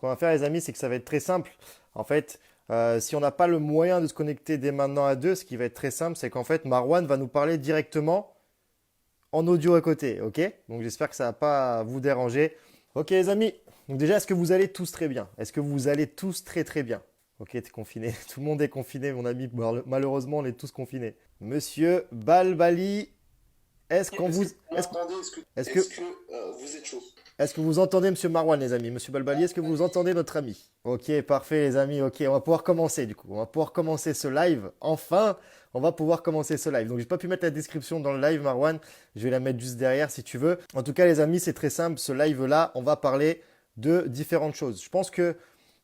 qu'on va faire, les amis, c'est que ça va être très simple. En fait, si on n'a pas le moyen de se connecter dès maintenant à deux, ce qui va être très simple, c'est qu'en fait, Marwan va nous parler directement en audio à côté, ok? Donc j'espère que ça va pas vous déranger. Ok, les amis. Donc déjà, est-ce que vous allez tous très bien? Est-ce que vous allez tous très très bien? Ok, t'es confiné. Tout le monde est confiné, mon ami. Malheureusement, on est tous confinés. Monsieur Balbali, est-ce qu'on Est-ce vous, que vous m'entendez? Est-ce que, est-ce que, est-ce que vous êtes chaud? est-ce que vous entendez Monsieur Marwan, les amis? Monsieur Balbali, est-ce que vous entendez notre ami? Ok, parfait, les amis. Ok, on va pouvoir commencer du coup. On va pouvoir commencer ce live. Enfin, on va pouvoir commencer ce live. Donc, j'ai pas pu mettre la description dans le live, Marwan. Je vais la mettre juste derrière si tu veux. En tout cas, les amis, c'est très simple. Ce live-là, on va parler de différentes choses. Je pense que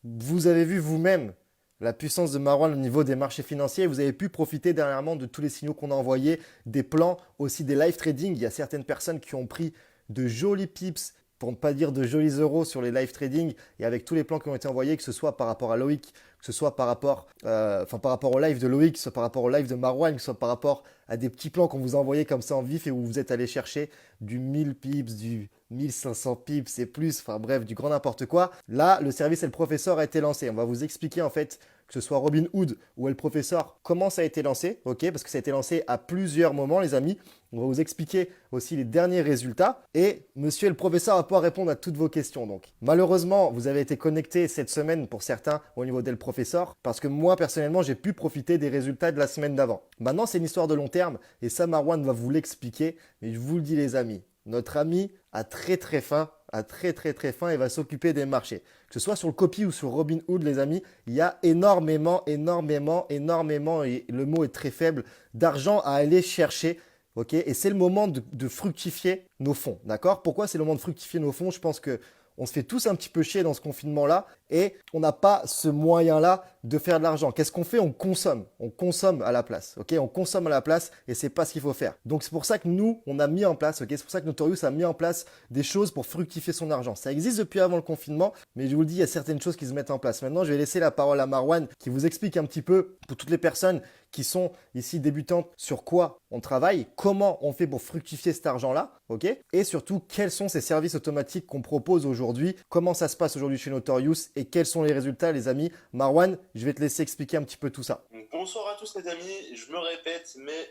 vous avez vu vous-même la puissance de Marwan au niveau des marchés financiers. Vous avez pu profiter dernièrement de tous les signaux qu'on a envoyés, des plans, aussi des live trading. Il y a certaines personnes qui ont pris de jolis pips, pour ne pas dire de jolis euros sur les live trading et avec tous les plans qui ont été envoyés, que ce soit par rapport à Loïc, que ce soit par rapport au live de Loïc, que ce soit par rapport au live de Marwan, que ce soit par rapport à des petits plans qu'on vous a envoyés comme ça en vif et où vous êtes allé chercher du 1000 pips, du 1500 pips et plus, enfin bref, du grand n'importe quoi. Là, le service et le professeur a été lancé. On va vous expliquer en fait que ce soit Robinhood ou El Professeur, comment ça a été lancé, ok? Parce que ça a été lancé à plusieurs moments, les amis. On va vous expliquer aussi les derniers résultats et monsieur le professeur va pouvoir répondre à toutes vos questions. Donc, malheureusement, vous avez été connecté cette semaine pour certains au niveau d'El Professeur parce que moi, personnellement, j'ai pu profiter des résultats de la semaine d'avant. Maintenant, c'est une histoire de long terme et ça, Marwan va vous l'expliquer. Mais je vous le dis, les amis, notre ami a très très faim, a très très très faim et va s'occuper des marchés. Que ce soit sur le copy ou sur Robinhood, les amis, il y a énormément, et le mot est très faible, d'argent à aller chercher. Ok, et c'est le moment de fructifier nos fonds. D'accord? Pourquoi c'est le moment de fructifier nos fonds? Je pense que on se fait tous un petit peu chier dans ce confinement-là et on n'a pas ce moyen-là de faire de l'argent. Qu'est-ce qu'on fait? On consomme. On consomme à la place. Ok, on consomme à la place et c'est pas ce qu'il faut faire. Donc c'est pour ça que nous, on a mis en place. Ok, c'est pour ça que Notorious a mis en place des choses pour fructifier son argent. Ça existe depuis avant le confinement, mais je vous le dis, il y a certaines choses qui se mettent en place. Maintenant, je vais laisser la parole à Marwan qui vous explique un petit peu pour toutes les personnes qui sont ici débutantes sur quoi on travaille, comment on fait pour fructifier cet argent-là, ok? Et surtout, quels sont ces services automatiques qu'on propose aujourd'hui, comment ça se passe aujourd'hui chez Notorious et quels sont les résultats, les amis. Marwan, je vais te laisser expliquer un petit peu tout ça. Donc, bonsoir à tous les amis, je me répète, mais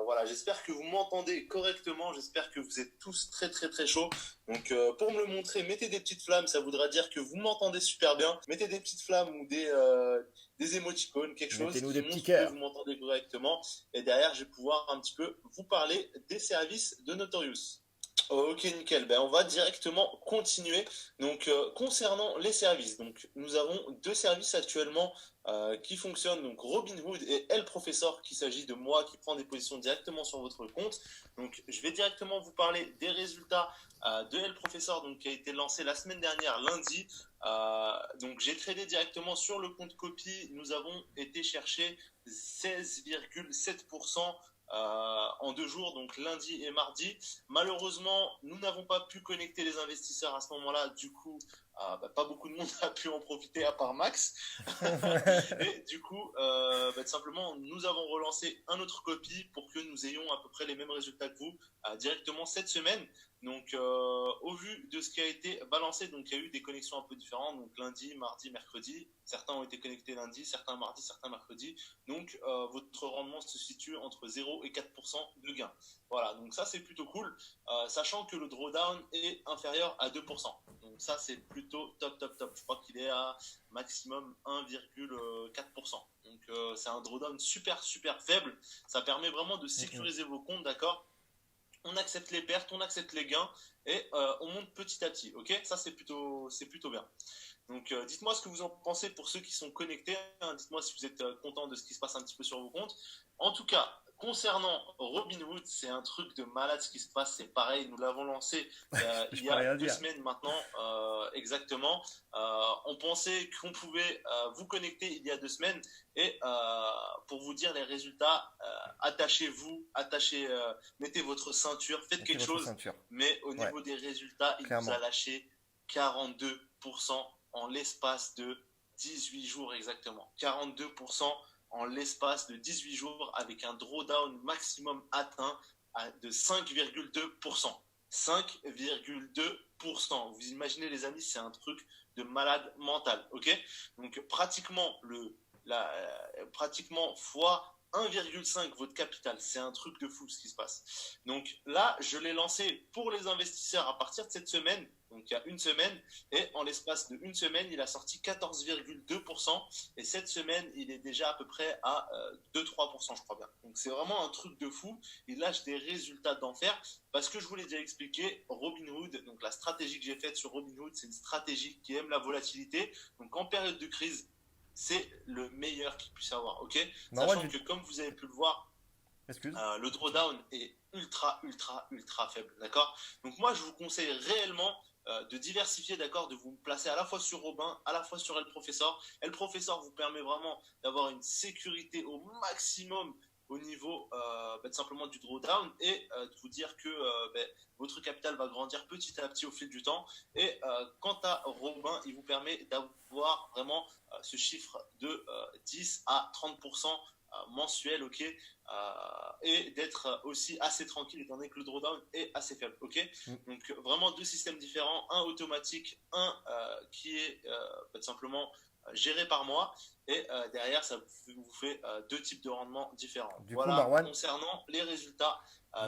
voilà, j'espère que vous m'entendez correctement, j'espère que vous êtes tous très très très chauds. Donc pour me le montrer, mettez des petites flammes, ça voudra dire que vous m'entendez super bien. Mettez des petites flammes ou des émoticônes, quelque chose Mettez-nous qui des petits montre que cœurs. vous m'entendez correctement. Et derrière, je vais pouvoir un petit peu vous parler des services de Notorious. Ok, nickel. Ben, on va directement continuer. Donc, concernant les services, donc nous avons deux services actuellement qui fonctionnent. Donc, Robinhood et El Professor, qu'il s'agit de moi qui prend des positions directement sur votre compte. Donc, je vais directement vous parler des résultats de El Professor, donc qui a été lancé la semaine dernière, lundi. Donc, j'ai tradé directement sur le compte copy. Nous avons été chercher 16,7% en 2 jours, donc lundi et mardi. Malheureusement, nous n'avons pas pu connecter les investisseurs à ce moment-là. Du coup, pas beaucoup de monde a pu en profiter à part Max. Et du coup, tout simplement, nous avons relancé un autre copy pour que nous ayons à peu près les mêmes résultats que vous directement cette semaine. Donc, au vu de ce qui a été balancé, donc il y a eu des connexions un peu différentes. Donc lundi, mardi, mercredi. Certains ont été connectés lundi, certains mardi, certains mercredi. Donc, votre rendement se situe entre 0 et 4% de gain. Voilà, donc ça c'est plutôt cool, sachant que le drawdown est inférieur à 2%. Donc ça c'est plutôt top, top, top. Je crois qu'il est à maximum 1,4%. Donc c'est un drawdown super, super faible. Ça permet vraiment de sécuriser vos comptes, d'accord? On accepte les pertes, on accepte les gains et on monte petit à petit. Ok, ça c'est plutôt bien. Donc dites-moi ce que vous en pensez pour ceux qui sont connectés. Hein. Dites-moi si vous êtes content de ce qui se passe un petit peu sur vos comptes. En tout cas, concernant Robinhood, c'est un truc de malade ce qui se passe. C'est pareil, nous l'avons lancé Je il y peux a rien deux dire. semaines maintenant, exactement. On pensait qu'on pouvait vous connecter il y a 2 semaines et pour vous dire les résultats, mettez votre ceinture, faites Mettez quelque votre chose. ceinture. Mais au Ouais, niveau des résultats, il vous a clairement. lâché 42% en l'espace de 18 jours exactement. 42% en l'espace de 18 jours avec un drawdown maximum atteint de 5,2%. 5,2%. Vous imaginez les amis, c'est un truc de malade mental, ok? Donc pratiquement pratiquement fois 1,5 votre capital. C'est un truc de fou ce qui se passe. Donc là, je l'ai lancé pour les investisseurs à partir de cette semaine, donc il y a une semaine, et en l'espace de une semaine, il a sorti 14,2%, et cette semaine, il est déjà à peu près à 2-3%, je crois bien. Donc c'est vraiment un truc de fou. Il lâche des résultats d'enfer, parce que je vous l'ai déjà expliqué, Robinhood, donc la stratégie que j'ai faite sur Robinhood, c'est une stratégie qui aime la volatilité. Donc en période de crise, c'est le meilleur qu'il puisse avoir, ok? Marwan, Sachant que comme vous avez pu le voir, excuse. le drawdown est ultra faible, d'accord? Donc moi, je vous conseille réellement de diversifier, d'accord? De vous placer à la fois sur Robin, à la fois sur El Professor. El Professor vous permet vraiment d'avoir une sécurité au maximum au niveau tout simplement du drawdown et de vous dire que votre capital va grandir petit à petit au fil du temps. Et quant à Robin, il vous permet d'avoir vraiment ce chiffre de 10 à 30% mensuel, ok, et d'être aussi assez tranquille étant donné que le drawdown est assez faible, ok. Donc vraiment deux systèmes différents, un automatique, un qui est tout simplement géré par moi, et derrière ça vous fait deux types de rendements différents. Du coup, Voilà Marwan, concernant les résultats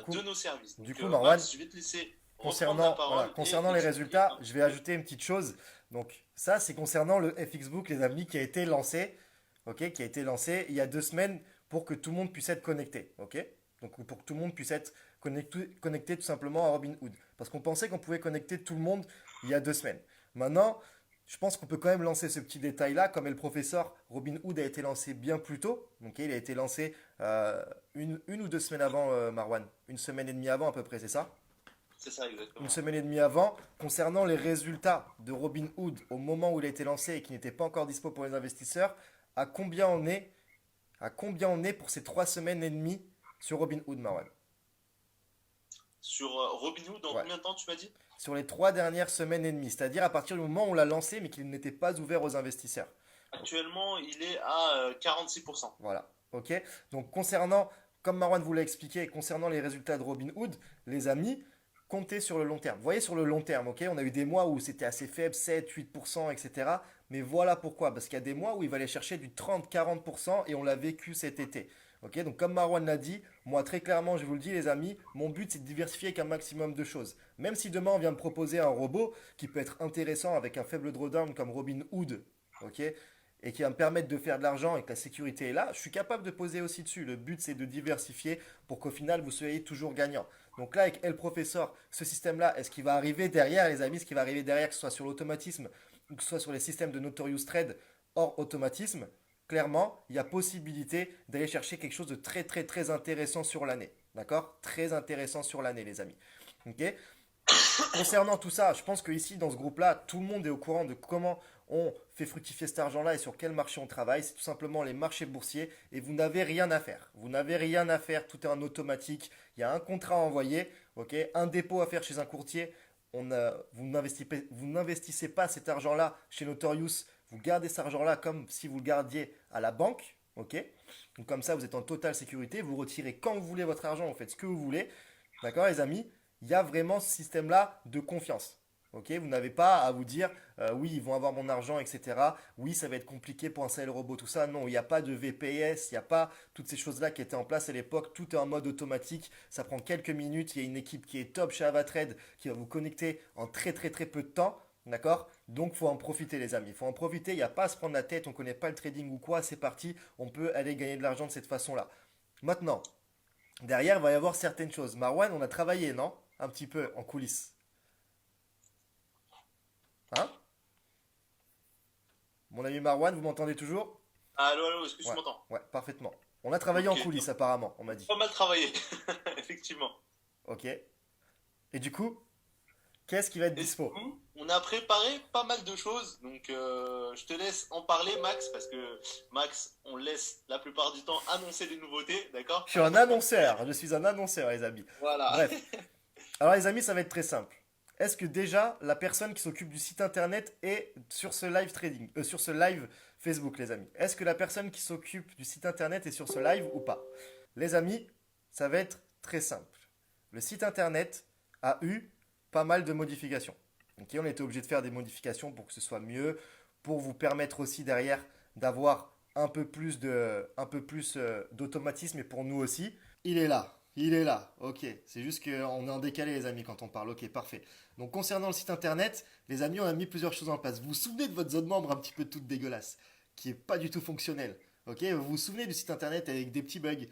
de nos services. du Donc coup, Marwan, Max, je vais te laisser reprendre la voilà, parole et concernant les expliquer résultats, un je petit vais peu. ajouter une petite chose. Donc, ça, c'est concernant le FXBook, les amis, qui a été lancé, ok, qui a été lancé il y a 2 semaines pour que tout le monde puisse être connecté, ok? Donc, pour que tout le monde puisse être connecté tout simplement à Robinhood. Parce qu'on pensait qu'on pouvait connecter tout le monde il y a 2 semaines. Maintenant, je pense qu'on peut quand même lancer ce petit détail-là. Comme est le professeur, Robinhood a été lancé bien plus tôt. Ok, il a été lancé une ou 2 semaines avant, Marwan. Une semaine et demie avant à peu près, c'est ça? C'est ça Une exactement. semaine et demie avant, concernant les résultats de Robinhood au moment où il a été lancé et qui n'était pas encore dispo pour les investisseurs, à combien on est, à combien on est pour ces 3 semaines et demie sur Robinhood, Marwan? Sur Robinhood, dans Ouais. combien de temps tu m'as dit? Sur les 3 dernières semaines et demie, c'est-à-dire à partir du moment où on l'a lancé mais qu'il n'était pas ouvert aux investisseurs. Actuellement, il est à 46%. Voilà. Ok. Donc concernant, comme Marwan vous l'a expliqué, concernant les résultats de Robinhood, les amis, comptez sur le long terme. Vous voyez sur le long terme, ok, on a eu des mois où c'était assez faible, 7, 8%, etc. Mais voilà pourquoi. Parce qu'il y a des mois où il va aller chercher du 30, 40% et on l'a vécu cet été. Ok, donc comme Marwan l'a dit, moi très clairement, je vous le dis les amis, mon but c'est de diversifier avec un maximum de choses. Même si demain on vient me proposer un robot qui peut être intéressant avec un faible drawdown comme Robinhood, ok, et qui va me permettre de faire de l'argent et que la sécurité est là, je suis capable de poser aussi dessus. Le but, c'est de diversifier pour qu'au final, vous soyez toujours gagnant. Donc là, avec El Professor, ce système-là, est-ce qu'il va arriver derrière, les amis, ce qui va arriver derrière, que ce soit sur l'automatisme ou que ce soit sur les systèmes de Notorious Trade hors automatisme, clairement, il y a possibilité d'aller chercher quelque chose de très, très, très intéressant sur l'année. D'accord? Très intéressant sur l'année, les amis. Ok? Concernant tout ça, je pense que ici, dans ce groupe-là, tout le monde est au courant de comment on fait fructifier cet argent-là et sur quel marché on travaille. C'est tout simplement les marchés boursiers et vous n'avez rien à faire. Vous n'avez rien à faire, tout est en automatique. Il y a un contrat à envoyer, ok, un dépôt à faire chez un courtier. Vous n'investissez pas cet argent-là chez Notorious. Vous gardez cet argent-là comme si vous le gardiez à la banque, ok. Donc comme ça, vous êtes en totale sécurité. Vous retirez quand vous voulez votre argent, vous faites ce que vous voulez. D'accord, les amis? Il y a vraiment ce système-là de confiance. Ok, vous n'avez pas à vous dire oui, ils vont avoir mon argent, etc. Oui, ça va être compliqué pour installer le robot, tout ça. Non, il n'y a pas de VPS, il n'y a pas toutes ces choses-là qui étaient en place à l'époque. Tout est en mode automatique. Ça prend quelques minutes. Il y a une équipe qui est top chez Avatrade qui va vous connecter en très très très peu de temps. D'accord? Donc, il faut en profiter, les amis. Il faut en profiter. Il n'y a pas à se prendre la tête. On ne connaît pas le trading ou quoi. C'est parti. On peut aller gagner de l'argent de cette façon-là. Maintenant, derrière, il va y avoir certaines choses. Marwan, on a travaillé, non? Un petit peu en coulisses. Hein? Mon ami Marwan, vous m'entendez toujours? Allô, est-ce que tu Ouais, m'entends? ouais, parfaitement. On a travaillé en Ok, coulisses, apparemment, on m'a dit. pas mal travaillé, effectivement. Ok. Et du coup, qu'est-ce qui va être Et du dispo? coup, on a préparé pas mal de choses, donc je te laisse en parler, Max, parce que Max, on laisse la plupart du temps annoncer des nouveautés, d'accord? Je suis un annonceur, je suis un annonceur, les amis. Voilà. Bref. Alors, les amis, ça va être très simple. Est-ce que déjà la personne qui s'occupe du site internet est sur ce live trading, sur ce live Facebook, les amis? Est-ce que la personne qui s'occupe du site internet est sur ce live ou pas? Les amis, ça va être très simple. Le site internet a eu pas mal de modifications. Ok, on était obligé de faire des modifications pour que ce soit mieux, pour vous permettre aussi derrière d'avoir un peu plus d'automatisme et pour nous aussi. Il est là, il est là. Ok, c'est juste qu'on est en décalé les amis quand on parle. Ok, parfait. Donc concernant le site internet, les amis, on a mis plusieurs choses en place. Vous vous souvenez de votre zone membre un petit peu toute dégueulasse, qui est pas du tout fonctionnelle. Ok, vous vous souvenez du site internet avec des petits bugs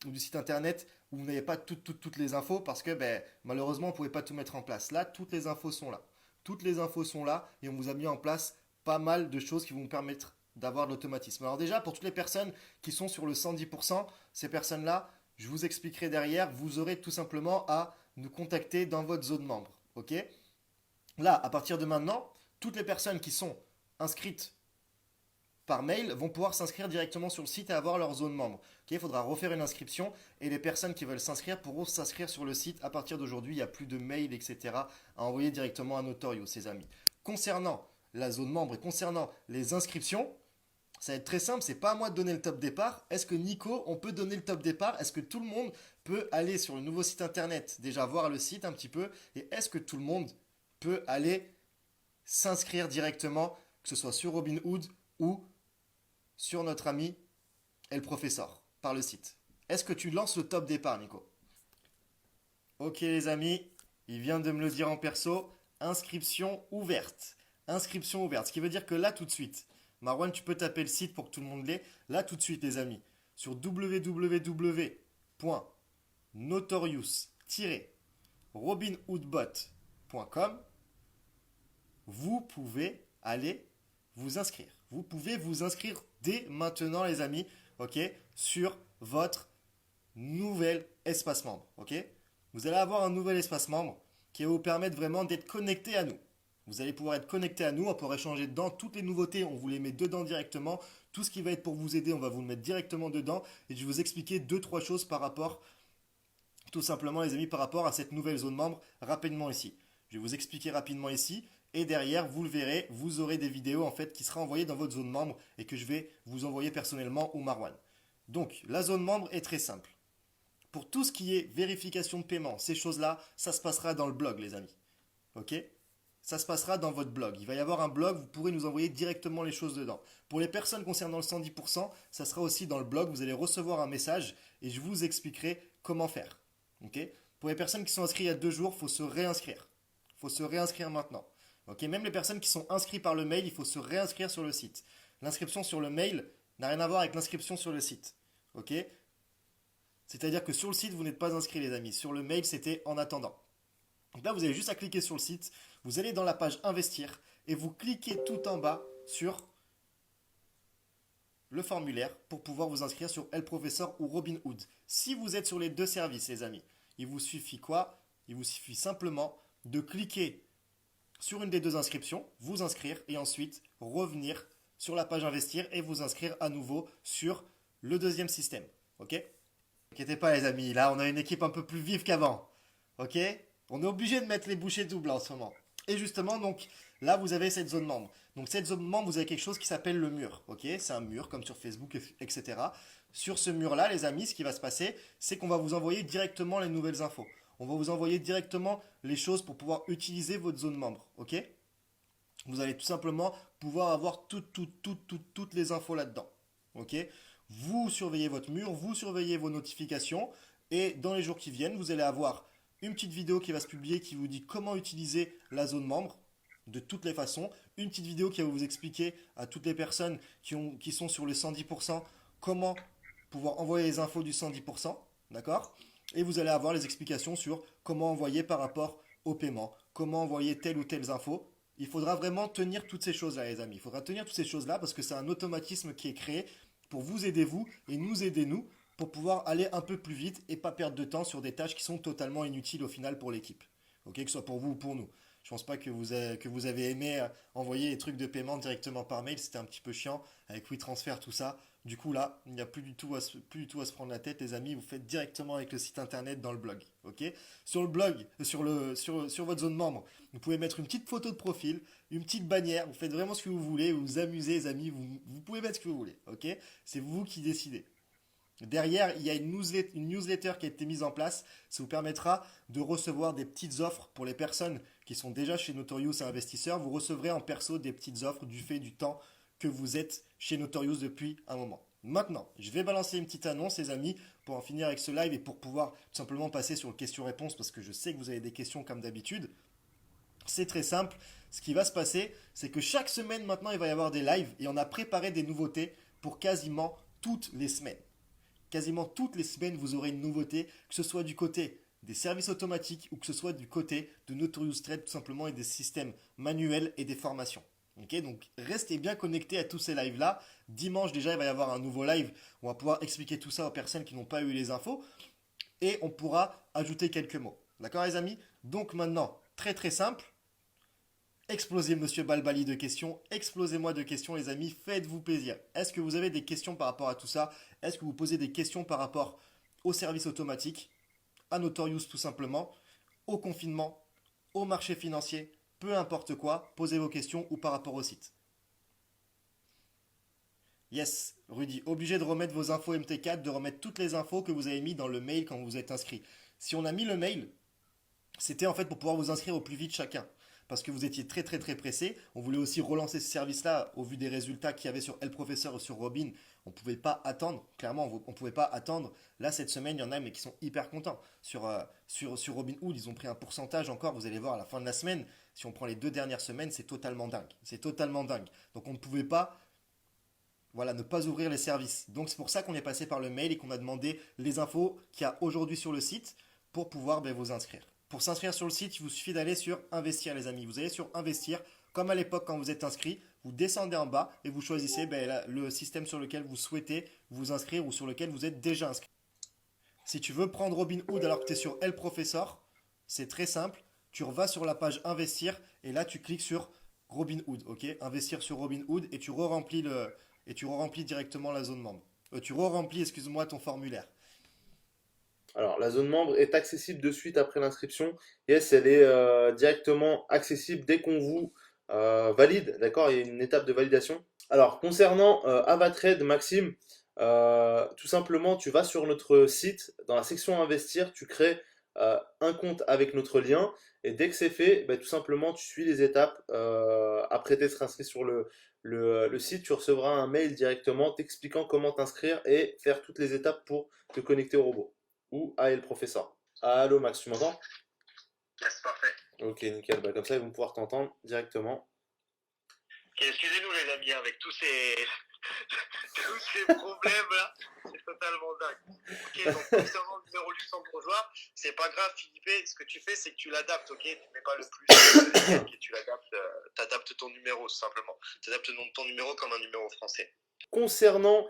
ou du site internet où vous n'avez pas toutes les infos parce que ben, malheureusement on ne pouvait pas tout mettre en place. Là, toutes les infos sont là. Toutes les infos sont là et on vous a mis en place pas mal de choses qui vont vous permettre d'avoir de l'automatisme. Alors déjà, pour toutes les personnes qui sont sur le 110%, ces personnes-là, je vous expliquerai derrière, vous aurez tout simplement à nous contacter dans votre zone membre. Ok? Là, à partir de maintenant, toutes les personnes qui sont inscrites par mail vont pouvoir s'inscrire directement sur le site et avoir leur zone membre. Okay, il faudra refaire une inscription et les personnes qui veulent s'inscrire pourront s'inscrire sur le site à partir d'aujourd'hui. Il n'y a plus de mail, etc. à envoyer directement à Notorio, ses amis. Concernant la zone membre et concernant les inscriptions, ça va être très simple, c'est pas à moi de donner le top départ. Est-ce que Nico, on peut donner le top départ? Est-ce que tout le monde peut aller sur le nouveau site internet, déjà voir le site un petit peu? Et est-ce que tout le monde peut aller s'inscrire directement, que ce soit sur Robinhood ou sur notre ami El Professeur, par le site? Est-ce que tu lances le top départ, Nico? Ok les amis, il vient de me le dire en perso, inscription ouverte. Inscription ouverte, ce qui veut dire que là tout de suite, Marwan, tu peux taper le site pour que tout le monde l'ait. Là tout de suite les amis, sur www.notorious-robinhoodbot.com, vous pouvez aller vous inscrire. Vous pouvez vous inscrire dès maintenant les amis, ok, sur votre nouvel espace membre, ok. Vous allez avoir un nouvel espace membre qui va vous permettre vraiment d'être connecté à nous. Vous allez pouvoir être connecté à nous, on pourra échanger dedans. Toutes les nouveautés, on vous les met dedans directement. Tout ce qui va être pour vous aider, on va vous le mettre directement dedans. Et je vais vous expliquer deux, trois choses par rapport, tout simplement les amis, par rapport à cette nouvelle zone membre rapidement ici. Je vais vous expliquer rapidement ici. Et derrière, vous le verrez, vous aurez des vidéos en fait qui seront envoyées dans votre zone membre et que je vais vous envoyer personnellement au Marwan. Donc, la zone membre est très simple. Pour tout ce qui est vérification de paiement, ces choses-là, ça se passera dans le blog, les amis. Ok? Ça se passera dans votre blog. Il va y avoir un blog, vous pourrez nous envoyer directement les choses dedans. Pour les personnes concernant le 110%, ça sera aussi dans le blog. Vous allez recevoir un message et je vous expliquerai comment faire. Ok? Pour les personnes qui sont inscrites il y a 2 jours, il faut se réinscrire. Il faut se réinscrire maintenant. Ok? Même les personnes qui sont inscrites par le mail, il faut se réinscrire sur le site. L'inscription sur le mail n'a rien à voir avec l'inscription sur le site. Ok? C'est-à-dire que sur le site, vous n'êtes pas inscrit, les amis. Sur le mail, c'était en attendant. Donc là, vous avez juste à cliquer sur le site. Vous allez dans la page Investir et vous cliquez tout en bas sur le formulaire pour pouvoir vous inscrire sur El Professeur ou Robinhood. Si vous êtes sur les deux services, les amis, il vous suffit quoi? Il vous suffit simplement de cliquer sur une des deux inscriptions, vous inscrire et ensuite revenir sur la page Investir et vous inscrire à nouveau sur le deuxième système. Ok? Ne inquiétez pas les amis, là on a une équipe un peu plus vive qu'avant. Ok? On est obligé de mettre les bouchées doubles en ce moment. Et justement, donc là vous avez cette zone membre. Donc cette zone membre, vous avez quelque chose qui s'appelle le mur. Ok? C'est un mur comme sur Facebook, etc. Sur ce mur-là, les amis, ce qui va se passer, c'est qu'on va vous envoyer directement les nouvelles infos. On va vous envoyer directement les choses pour pouvoir utiliser votre zone membre. Ok? Vous allez tout simplement pouvoir avoir toutes les infos là-dedans. Ok? Vous surveillez votre mur, vous surveillez vos notifications et dans les jours qui viennent, vous allez avoir une petite vidéo qui va se publier qui vous dit comment utiliser la zone membre de toutes les façons. Une petite vidéo qui va vous expliquer à toutes les personnes qui sont sur le 110% comment pouvoir envoyer les infos du 110%. D'accord? Et vous allez avoir les explications sur comment envoyer par rapport au paiement, comment envoyer telle ou telle info. Il faudra vraiment tenir toutes ces choses-là, les amis. Il faudra tenir toutes ces choses-là parce que c'est un automatisme qui est créé pour vous aider vous et nous aider nous pour pouvoir aller un peu plus vite et pas perdre de temps sur des tâches qui sont totalement inutiles au final pour l'équipe. Ok, que ce soit pour vous ou pour nous. Je pense pas que vous avez aimé envoyer les trucs de paiement directement par mail, c'était un petit peu chiant avec WeTransfer, tout ça. Du coup là, il n'y a plus du tout à se prendre la tête, les amis. Vous faites directement avec le site internet dans le blog. Ok. Sur le blog, sur votre zone membre, vous pouvez mettre une petite photo de profil, une petite bannière. Vous faites vraiment ce que vous voulez, vous vous amusez, les amis. Vous pouvez mettre ce que vous voulez. Ok. C'est vous qui décidez. Derrière, il y a une newsletter qui a été mise en place. Ça vous permettra de recevoir des petites offres pour les personnes qui sont déjà chez Notorious et investisseurs. Vous recevrez en perso des petites offres du fait du temps que vous êtes chez Notorious depuis un moment. Maintenant, je vais balancer une petite annonce, les amis, pour en finir avec ce live et pour pouvoir tout simplement passer sur le question-réponse parce que je sais que vous avez des questions comme d'habitude. C'est très simple. Ce qui va se passer, c'est que chaque semaine maintenant, il va y avoir des lives et on a préparé des nouveautés pour quasiment toutes les semaines. Quasiment toutes les semaines, vous aurez une nouveauté, que ce soit du côté des services automatiques ou que ce soit du côté de Notorious Trade tout simplement et des systèmes manuels et des formations. Ok, donc restez bien connectés à tous ces lives là. Dimanche déjà, il va y avoir un nouveau live. On va pouvoir expliquer tout ça aux personnes qui n'ont pas eu les infos et on pourra ajouter quelques mots. D'accord les amis? Donc maintenant, très très simple. Explosez Monsieur Balbali de questions, explosez-moi de questions les amis, faites-vous plaisir. Est-ce que vous avez des questions par rapport à tout ça? Est-ce que vous posez des questions par rapport au service automatique, à Notorious tout simplement, au confinement, au marché financier, peu importe quoi, posez vos questions ou par rapport au site. Yes, Rudy, obligé de remettre vos infos MT4, de remettre toutes les infos que vous avez mis dans le mail quand vous êtes inscrit. Si on a mis le mail, c'était en fait pour pouvoir vous inscrire au plus vite chacun. Parce que vous étiez très très très pressé. On voulait aussi relancer ce service-là au vu des résultats qu'il y avait sur El Professeur et sur Robin. On ne pouvait pas attendre. Clairement, on ne pouvait pas attendre. Là, cette semaine, il y en a mais qui sont hyper contents. Sur Robin Hood, ils ont pris un pourcentage encore. Vous allez voir à la fin de la semaine. Si on prend les 2 dernières semaines, c'est totalement dingue. C'est totalement dingue. Donc on ne pouvait pas voilà, ne pas ouvrir les services. Donc c'est pour ça qu'on est passé par le mail et qu'on a demandé les infos qu'il y a aujourd'hui sur le site pour pouvoir vous inscrire. Pour s'inscrire sur le site, il vous suffit d'aller sur Investir, les amis. Vous allez sur Investir, comme à l'époque quand vous êtes inscrit, vous descendez en bas et vous choisissez le système sur lequel vous souhaitez vous inscrire ou sur lequel vous êtes déjà inscrit. Si tu veux prendre Robinhood alors que tu es sur El Professor, c'est très simple. Tu vas sur la page Investir et là tu cliques sur Robinhood, ok? Investir sur Robinhood et tu re-remplis directement la zone membre. Tu re-remplis, excuse-moi, ton formulaire. Alors, la zone membre est accessible de suite après l'inscription. Yes, elle est directement accessible dès qu'on vous valide. D'accord? Il y a une étape de validation. Alors, concernant Avatrade, Maxime, tout simplement, tu vas sur notre site, dans la section Investir, tu crées un compte avec notre lien. Et dès que c'est fait, bah, tout simplement, tu suis les étapes. Après t'être inscrit sur le site, tu recevras un mail directement t'expliquant comment t'inscrire et faire toutes les étapes pour te connecter au robot ou à El Professeur. Allô Max, tu m'entends? Yes, parfait. Ok, nickel. Bah, comme ça, ils vont pouvoir t'entendre directement. Ok, excusez-nous les amis, avec tous ces, tous ces problèmes-là, c'est totalement dingue. Ok, donc concernant le numéro luxembourgeois, c'est pas grave Philippe, ce que tu fais c'est que tu l'adaptes, ok? Tu mets pas le plus, ok, tu l'adaptes, t'adaptes ton numéro tout simplement. Tu adaptes ton numéro comme un numéro français. Concernant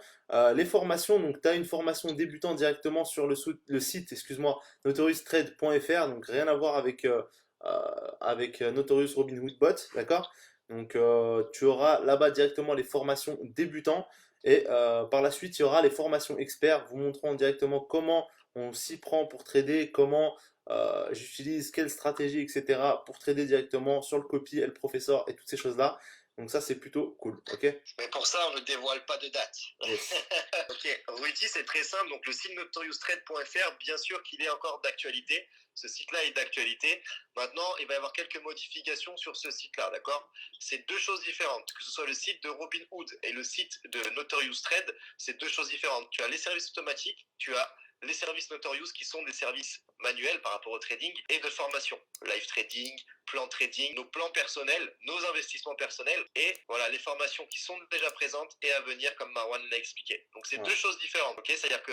les formations, donc tu as une formation débutant directement sur le site, excuse-moi, notorioustrade.fr, donc rien à voir avec Notorious Robinhood Bot, d'accord? Donc tu auras là-bas directement les formations débutants et par la suite il y aura les formations experts vous montrant directement comment on s'y prend pour trader, comment j'utilise quelle stratégie, etc. pour trader directement sur le copy et le professeur et toutes ces choses-là. Donc ça c'est plutôt cool, ok? Mais pour ça, on ne dévoile pas de date. Yes. Ok, Rudy, c'est très simple. Donc, le site notorioustrade.fr, bien sûr qu'il est encore d'actualité. Ce site-là est d'actualité. Maintenant, il va y avoir quelques modifications sur ce site-là, d'accord? C'est deux choses différentes. Que ce soit le site de Robinhood et le site de Notorious Trade, c'est deux choses différentes. Tu as les services automatiques, tu as les services Notorious qui sont des services manuels par rapport au trading et de formation. Live trading, plan trading, nos plans personnels, nos investissements personnels et voilà les formations qui sont déjà présentes et à venir comme Marwan l'a expliqué. Donc c'est deux choses différentes, ok? C'est-à-dire que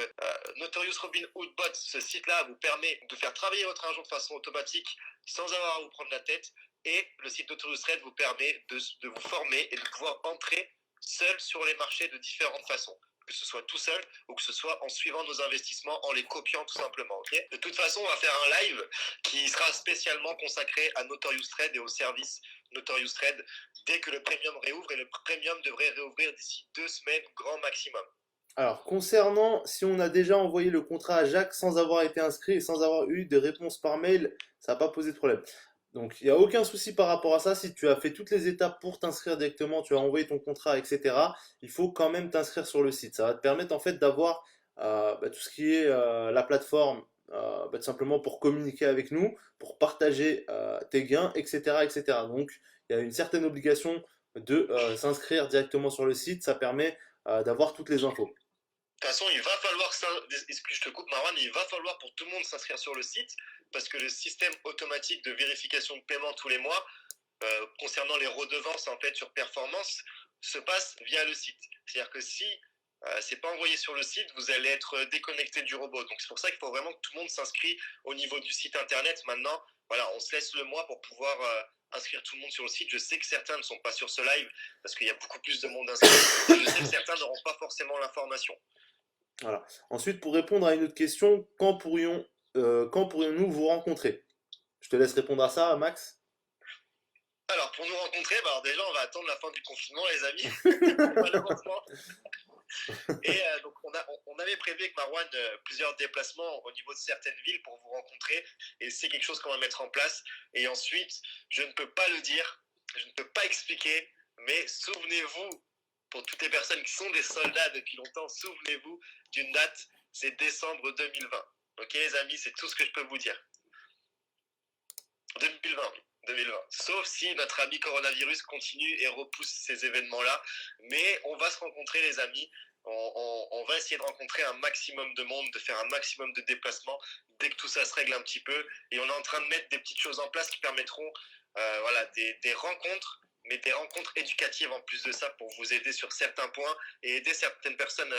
Notorious Robinhood Bot, ce site-là vous permet de faire travailler votre argent de façon automatique sans avoir à vous prendre la tête et le site Notorious Trade vous permet de vous former et de pouvoir entrer seul sur les marchés de différentes façons. Que ce soit tout seul ou que ce soit en suivant nos investissements, en les copiant tout simplement. Okay, de toute façon, on va faire un live qui sera spécialement consacré à Notorious Trade et au service Notorious Trade dès que le premium réouvre et le premium devrait réouvrir d'ici 2 semaines grand maximum. Alors, concernant si on a déjà envoyé le contrat à Jacques sans avoir été inscrit et sans avoir eu de réponse par mail, ça n'a pas posé de problème. Donc, il n'y a aucun souci par rapport à ça. Si tu as fait toutes les étapes pour t'inscrire directement, tu as envoyé ton contrat, etc., il faut quand même t'inscrire sur le site. Ça va te permettre en fait d'avoir tout ce qui est la plateforme, tout simplement pour communiquer avec nous, pour partager tes gains, etc., etc. Donc, il y a une certaine obligation de s'inscrire directement sur le site. Ça permet d'avoir toutes les infos. De toute façon, il va falloir, excuse, je te coupe Marwan, il va falloir pour tout le monde s'inscrire sur le site parce que le système automatique de vérification de paiement tous les mois concernant les redevances en fait sur performance se passe via le site. C'est-à-dire que si c'est pas envoyé sur le site, vous allez être déconnecté du robot. Donc c'est pour ça qu'il faut vraiment que tout le monde s'inscrit au niveau du site internet. Maintenant, voilà, on se laisse le mois pour pouvoir inscrire tout le monde sur le site. Je sais que certains ne sont pas sur ce live parce qu'il y a beaucoup plus de monde inscrit. Je sais que certains n'auront pas forcément l'information. Voilà. Ensuite, pour répondre à une autre question, quand pourrions-nous vous rencontrer? Je te laisse répondre à ça, Max. Alors, pour nous rencontrer, alors déjà, on va attendre la fin du confinement, les amis, malheureusement. Et donc, on avait prévu avec Marwan plusieurs déplacements au niveau de certaines villes pour vous rencontrer. Et c'est quelque chose qu'on va mettre en place. Et ensuite, je ne peux pas le dire, je ne peux pas expliquer, mais souvenez-vous, pour toutes les personnes qui sont des soldats depuis longtemps, souvenez-vous d'une date, c'est décembre 2020. Ok, les amis, c'est tout ce que je peux vous dire. 2020, oui. 2020. Sauf si notre ami coronavirus continue et repousse ces événements-là. Mais on va se rencontrer, les amis. On va essayer de rencontrer un maximum de monde, de faire un maximum de déplacements dès que tout ça se règle un petit peu. Et on est en train de mettre des petites choses en place qui permettront voilà, des rencontres, mais des rencontres éducatives en plus de ça pour vous aider sur certains points et aider certaines personnes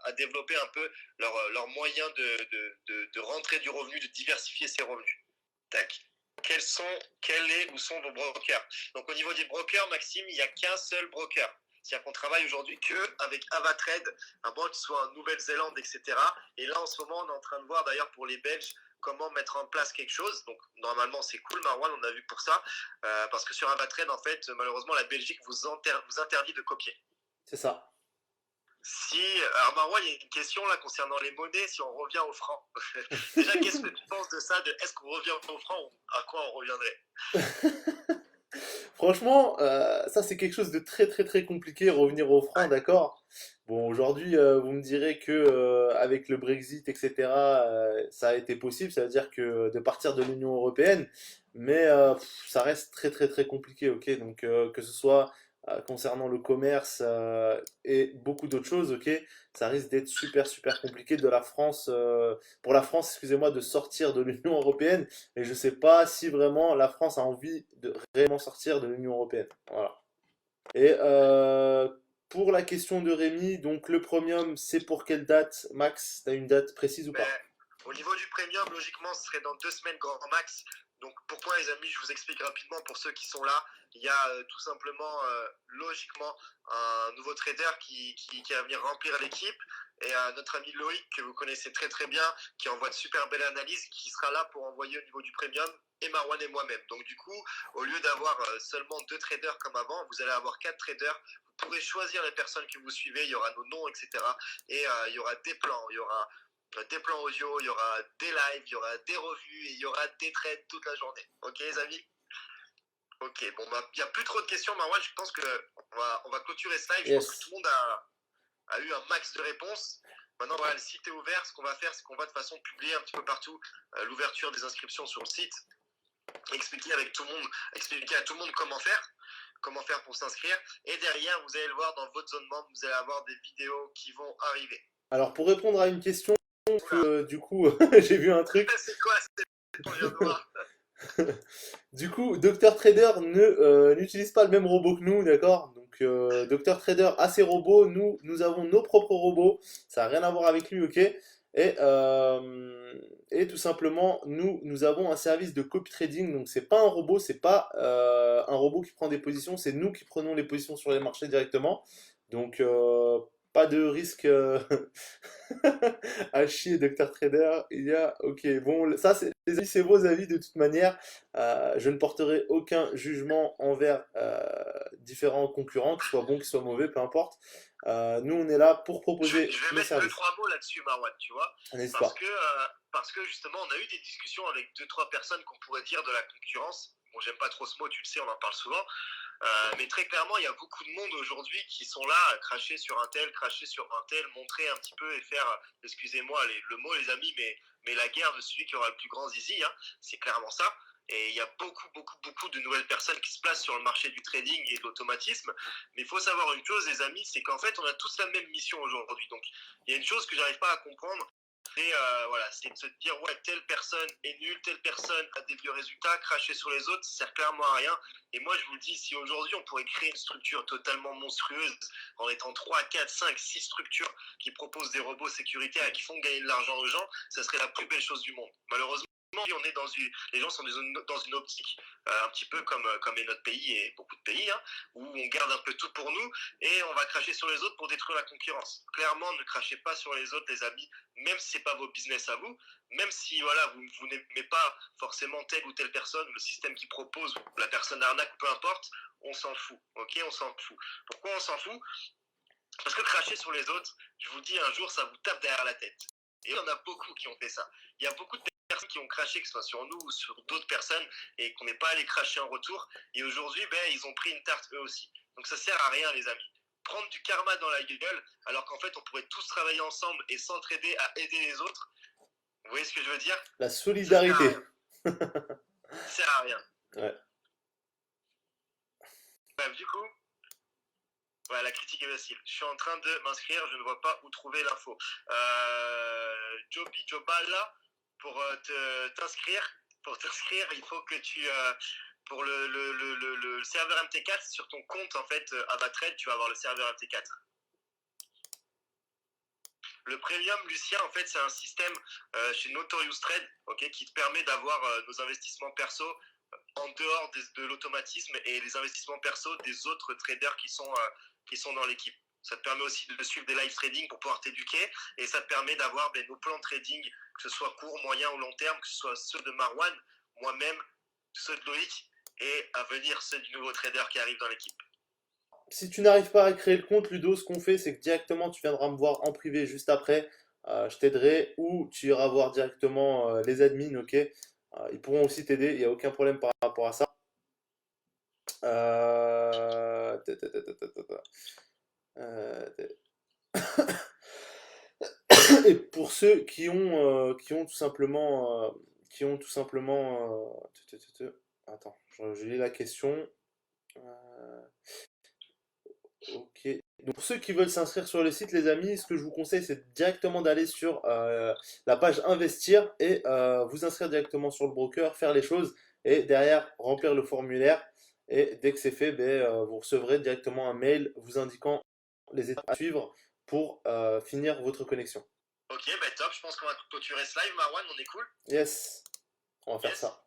à développer un peu leur moyen de rentrer du revenu, de diversifier ses revenus. Tac. Quel est ou sont vos brokers? Donc au niveau des brokers, Maxime, il n'y a qu'un seul broker. C'est-à-dire qu'on travaille aujourd'hui qu'avec Avatrade, un broker qui soit en Nouvelle-Zélande, etc. Et là, en ce moment, on est en train de voir d'ailleurs pour les Belges comment mettre en place quelque chose. Donc normalement, c'est cool, Marwan, on a vu pour ça. Parce que sur Avatrade, en fait, malheureusement, la Belgique vous interdit de copier. C'est ça. Alors Marwan, il y a une question là concernant les monnaies, si on revient au franc. Déjà, qu'est-ce que tu penses de ça, est-ce qu'on revient au franc ou à quoi on reviendrait? Franchement, ça c'est quelque chose de très très très compliqué, revenir au franc, d'accord? Bon, aujourd'hui, vous me direz que avec le Brexit, etc., ça a été possible, ça veut dire que de partir de l'Union européenne, mais ça reste très très très compliqué, ok? Donc que ce soit concernant le commerce et beaucoup d'autres choses, ok? Ça risque d'être super super compliqué pour la France, excusez-moi, de sortir de l'Union européenne. Et je sais pas si vraiment la France a envie de réellement sortir de l'Union européenne. Voilà. Et pour la question de Rémi, donc le premium, c'est pour quelle date, Max? T'as une date précise ou pas? Au niveau du premium, logiquement, ce serait dans 2 semaines grand max. Donc pourquoi, les amis, je vous explique rapidement pour ceux qui sont là. Il y a tout simplement, logiquement, un nouveau trader qui va venir remplir l'équipe. Et notre ami Loïc, que vous connaissez très très bien, qui envoie de super belles analyses, qui sera là pour envoyer au niveau du premium, et Marwan et moi-même. Donc du coup, au lieu d'avoir seulement 2 traders comme avant, vous allez avoir 4 traders. Vous pourrez choisir les personnes que vous suivez, il y aura nos noms, etc. Et il y aura des plans, il y aura des plans audio, il y aura des lives, il y aura des revues et il y aura des trades toute la journée. Ok, les amis? Ok, bon, bah, il n'y a plus trop de questions, Marwan. Je pense qu'on va clôturer ce live. Yes. Je pense que tout le monde a eu un max de réponses. Maintenant, voilà, le site est ouvert. Ce qu'on va faire, c'est qu'on va de toute façon publier un petit peu partout l'ouverture des inscriptions sur le site. Expliquer à tout le monde comment faire pour s'inscrire. Et derrière, vous allez le voir dans votre zone membre, vous allez avoir des vidéos qui vont arriver. Alors, pour répondre à une question, du coup, j'ai vu un truc. C'est quoi? C'est qu'on vient de voir. Du coup, Dr Trader n'utilise pas le même robot que nous, d'accord? Donc, Dr Trader a ses robots, nous avons nos propres robots, ça n'a rien à voir avec lui, ok? Et tout simplement, nous avons un service de copy trading, donc c'est pas un robot, c'est pas un robot qui prend des positions, c'est nous qui prenons les positions sur les marchés directement. Donc, pas de risque à chier, Dr Trader. Ok, bon, ça, les amis, c'est vos avis de toute manière. Je ne porterai aucun jugement envers différents concurrents, qu'ils soient bons, qu'ils soient mauvais, peu importe. Nous, on est là pour proposer Je vais nos mettre services. 2-3 mots là-dessus, Marwan, tu vois. N'est-ce pas? Parce que justement, on a eu des discussions avec 2-3 personnes qu'on pourrait dire de la concurrence. bon, j'aime pas trop ce mot, tu le sais, on en parle souvent. Mais très clairement, il y a beaucoup de monde aujourd'hui qui sont là à cracher sur un tel, montrer un petit peu et faire, excusez-moi le mot les amis, mais la guerre de celui qui aura le plus grand zizi, hein, c'est clairement ça. Et il y a beaucoup de nouvelles personnes qui se placent sur le marché du trading et de l'automatisme. Mais il faut savoir une chose, les amis, c'est qu'en fait, on a tous la même mission aujourd'hui. Donc, il y a une chose que j'arrive pas à comprendre, c'est c'est de se dire, ouais, telle personne est nulle, telle personne a des vieux résultats, cracher sur les autres, ça sert clairement à rien. Et moi, je vous le dis, si aujourd'hui, on pourrait créer une structure totalement monstrueuse en étant 3, 4, 5, 6 structures qui proposent des robots sécuritaires et qui font gagner de l'argent aux gens, ça serait la plus belle chose du monde. Malheureusement, on est les gens sont dans une optique un petit peu comme est notre pays et beaucoup de pays, hein, où on garde un peu tout pour nous et on va cracher sur les autres pour détruire la concurrence. Clairement, ne crachez pas sur les autres, les amis, même si c'est pas vos business à vous, même si vous n'aimez pas forcément telle ou telle personne, le système qui propose, la personne arnaque, peu importe, on s'en fout, ok, on s'en fout. Pourquoi on s'en fout? Parce que cracher sur les autres, je vous dis, un jour, ça vous tape derrière la tête. Et il y en a beaucoup qui ont fait ça. Il y a beaucoup de personnes qui ont craché, que ce soit sur nous ou sur d'autres personnes, et qu'on n'est pas allé cracher en retour. Et aujourd'hui, ils ont pris une tarte eux aussi. Donc ça sert à rien, les amis. Prendre du karma dans la gueule, alors qu'en fait, on pourrait tous travailler ensemble et s'entraider à aider les autres. Vous voyez ce que je veux dire? La solidarité. Ça sert à rien. Ouais. Bref, du coup, ouais, la critique est facile. Je suis en train de m'inscrire, je ne vois pas où trouver l'info. Jobala, pour t'inscrire, il faut que tu pour le serveur MT4 sur ton compte en fait Avatrade, tu vas avoir le serveur MT4. Le Premium, Lucien, en fait, c'est un système chez Notorious Trade, ok, qui te permet d'avoir nos investissements perso en dehors de l'automatisme et les investissements perso des autres traders qui sont dans l'équipe. Ça te permet aussi de suivre des live trading pour pouvoir t'éduquer et ça te permet d'avoir nos plans de trading, que ce soit court, moyen ou long terme, que ce soit ceux de Marwan, moi-même, ceux de Loïc et à venir ceux du nouveau trader qui arrive dans l'équipe. Si tu n'arrives pas à créer le compte, Ludo, ce qu'on fait, c'est que directement tu viendras me voir en privé juste après. Je t'aiderai ou tu iras voir directement les admins, ok? Ils pourront aussi t'aider, il n'y a aucun problème par rapport à ça. Et pour ceux qui ont tout simplement, attends, je lis la question. Ok. Donc pour ceux qui veulent s'inscrire sur le site, les amis, ce que je vous conseille, c'est directement d'aller sur la page investir et vous inscrire directement sur le broker, faire les choses et derrière remplir le formulaire. Et dès que c'est fait, vous recevrez directement un mail vous indiquant les étapes à suivre pour finir votre connexion. Ok, top, je pense qu'on va clôturer ce live, Marwan, on est cool. Yes, on va faire ça.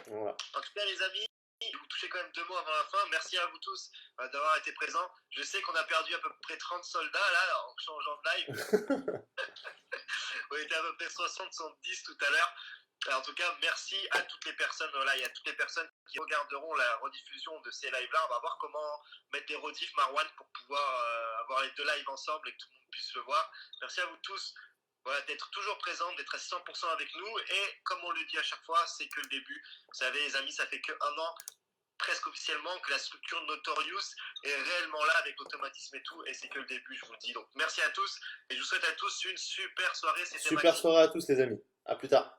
Voilà. En tout cas, les amis, vous touchez quand même 2 mots avant la fin. Merci à vous tous d'avoir été présents. Je sais qu'on a perdu à peu près 30 soldats là en changeant de live. On était à peu près 60-70 tout à l'heure. En tout cas, merci à toutes les personnes. Voilà, il y a toutes les personnes qui regarderont la rediffusion de ces lives-là. On va voir comment mettre les rediffs, Marwan, pour pouvoir avoir les 2 lives ensemble et que tout le monde puisse le voir. Merci à vous tous. Voilà, d'être toujours présent, d'être à 100% avec nous. Et comme on le dit à chaque fois, c'est que le début. Vous savez, les amis, ça fait que 1 an, presque officiellement, que la structure Notorious est réellement là avec l'automatisme et tout. Et c'est que le début, je vous le dis. Donc, merci à tous. Et je vous souhaite à tous une super soirée. Super soirée à tous, les amis. À plus tard.